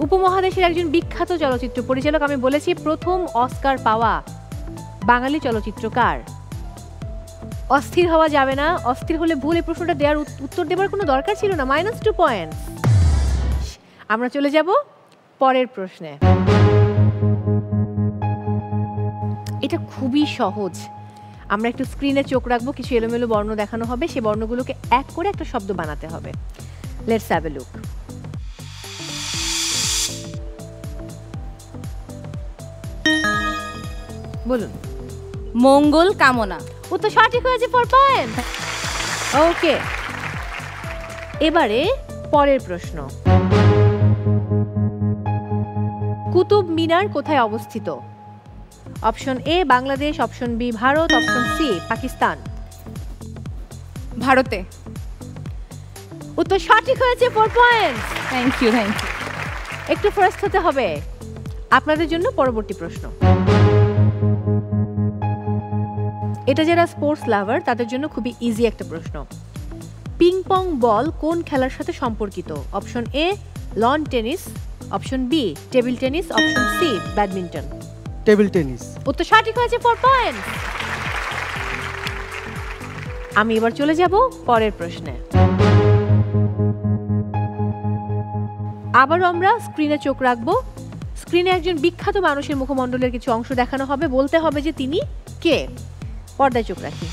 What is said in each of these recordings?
উপমহাদেশের একজন বিখ্যাত চলচ্চিত্র পরিচালক, আমি বলেছি প্রথম অস্কার পাওয়া বাঙালি চলচ্চিত্রকার। অস্থির হওয়া যাবে না, অস্থির হলে ভুল। এই প্রশ্নটা দেওয়ার উত্তর দেবার কোনো দরকার ছিল না। -2 পয়েন্ট। আমরা চলে যাব পরের প্রশ্নে। এটা খুবই সহজ। আমরা একটু স্ক্রিনে চোখ রাখবো, কিছু এলোমেলো বর্ণ দেখানো হবে, সেই বর্ণগুলোকে এক করে একটা শব্দ বানাতে হবে। Let's have a look. বলুন। মঙ্গল কামনা। উত্তর সঠিক হয়েছে, 4 পয়েন্ট। ওকে, এবারে পরের প্রশ্ন। কুতুব মিনার কোথায় অবস্থিত? Option A Bangladesh, option B Bharat, option C Pakistan. ভারতে। উত্তর সঠিক হয়েছে, 4 পয়েন্ট। Thank you. একটু ফার্স্ট হতে হবে আপনাদের জন্য। পরবর্তী প্রশ্ন। এটা যারা স্পোর্টস লাভার তাদের জন্য খুবই ইজি একটা প্রশ্ন। পিং পং বল কোন খেলার সাথে সম্পর্কিত? Option A lawn tennis, option B table tennis, option C badminton. Table tennis. উত্তর সঠিক হয়েছে, 4 পয়েন্ট। আমি এবার চলে যাব পরের প্রশ্নে। আবারও আমরা স্ক্রিনে চোখ রাখবো। স্ক্রিনে একজন বিখ্যাত মানুষের মুখমণ্ডলের কিছু অংশ দেখানো হবে, বলতে হবে যে তিনি কে। পর্দায় চোখ রাখি।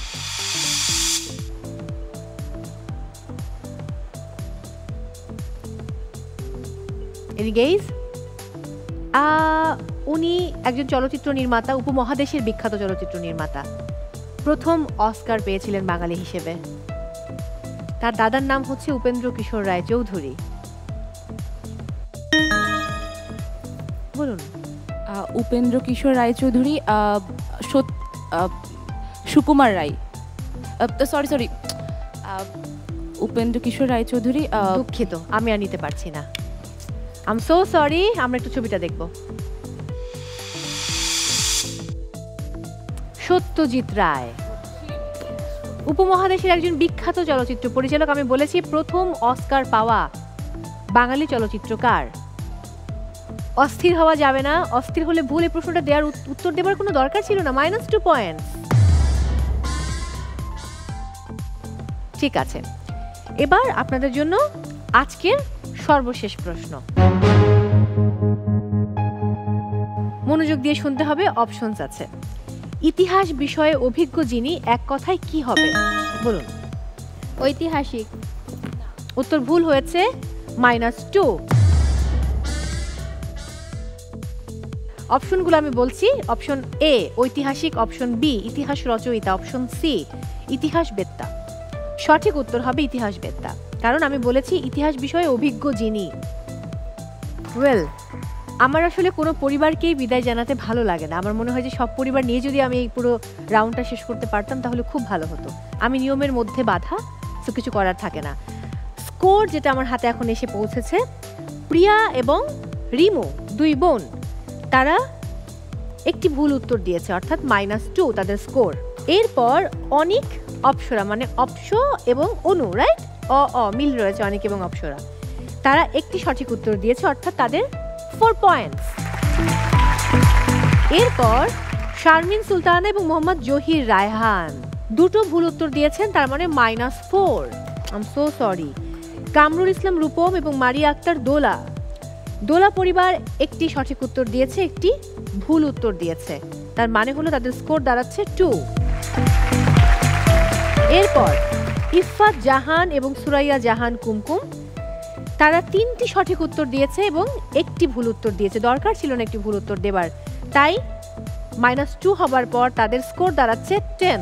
উনি একজন চলচ্চিত্র নির্মাতা, উপমহাদেশের বিখ্যাত চলচ্চিত্র নির্মাতা। প্রথম অস্কার পেয়েছিলেন বাঙালি হিসেবে। তার দাদার নাম হচ্ছে উপেন্দ্র কিশোর রায় চৌধুরী। বলুন। উপেন্দ্র কিশোর রায় চৌধুরী, সুকুমার রায়, সরি উপেন্দ্র কিশোর রায় চৌধুরী। দুঃখিত, আমি আর নিতে পারছি না। I am so sorry. আমরা একটু ছবিটা দেখব। সত্যজিৎ রায় উপমহাদেশের একজন বিখ্যাত চলচ্চিত্র পরিচালক, আমি বলেছি প্রথম অস্কার পাওয়া বাঙালি চলচ্চিত্রকার। অস্থির হওয়া যাবে না, অস্থির হলে ভুল। এই প্রশ্নটা দেওয়ার উত্তর দেবার কোনো দরকার ছিল না। -2 পয়েন্ট। ঠিক আছে, এবার আপনাদের জন্য আজকের সর্বশেষ প্রশ্ন। মনোযোগ দিয়ে শুনতে হবে, অপশনস আছে। ইতিহাস বিষয়ে অভিজ্ঞ যিনি, এক কথায় কি হবে? বলুন। ঐতিহাসিক। উত্তর ভুল হয়েছে, -2। অপশনগুলো আমি বলছি। অপশন এ ঐতিহাসিক, অপশন বি ইতিহাস রচয়িতা, অপশন সি ইতিহাসবেত্তা। সঠিক উত্তর হবে ইতিহাসবেত্তা, কারণ আমি বলেছি ইতিহাস বিষয়ে অভিজ্ঞ যিনি। ওয়েল, আমার আসলে কোনো পরিবারকেই বিদায় জানাতে ভালো লাগে না। আমার মনে হয় যে সব পরিবার নিয়ে যদি আমি এই পুরো রাউন্ডটা শেষ করতে পারতাম তাহলে খুব ভালো হতো। আমি নিয়মের মধ্যে বাধা, তো কিছু করার থাকে না। স্কোর যেটা আমার হাতে এখন এসে পৌঁছেছে, প্রিয়া এবং রিমু দুই বোন, তারা একটি ভুল উত্তর দিয়েছে, অর্থাৎ -2 তাদের স্কোর। এরপর অনিক, অপ্সরা, মানে অপস এবং অনু, রাইট? মিল রয়েছে অনিক এবং অপ্সরা, তারা একটি সঠিক উত্তর দিয়েছে, অর্থাৎ তাদের 4 পয়েন্টস। এরপর শারমিন সুলতানা এবং মোহাম্মদ জহির রায়হান দুটো ভুল উত্তর দিয়েছেন, তার মানে -4। I am so sorry. Kamrul Islam Rupam এবং মারিয়া আক্তার দোলা, দোলা পরিবার একটি সঠিক উত্তর দিয়েছে, একটি ভুল উত্তর দিয়েছে, তার মানে হলো তাদের স্কোর দাঁড়াচ্ছে 2। এরপর ইফফাত জাহান এবং সুরাইয়া জাহান কুমকুম, তারা 3টি সঠিক উত্তর দিয়েছে এবং একটি ভুল উত্তর দিয়েছে। দরকার ছিল না একটি ভুল উত্তর দেবার, তাই -2 হবার পর তাদের স্কোর দাঁড়াচ্ছে 10।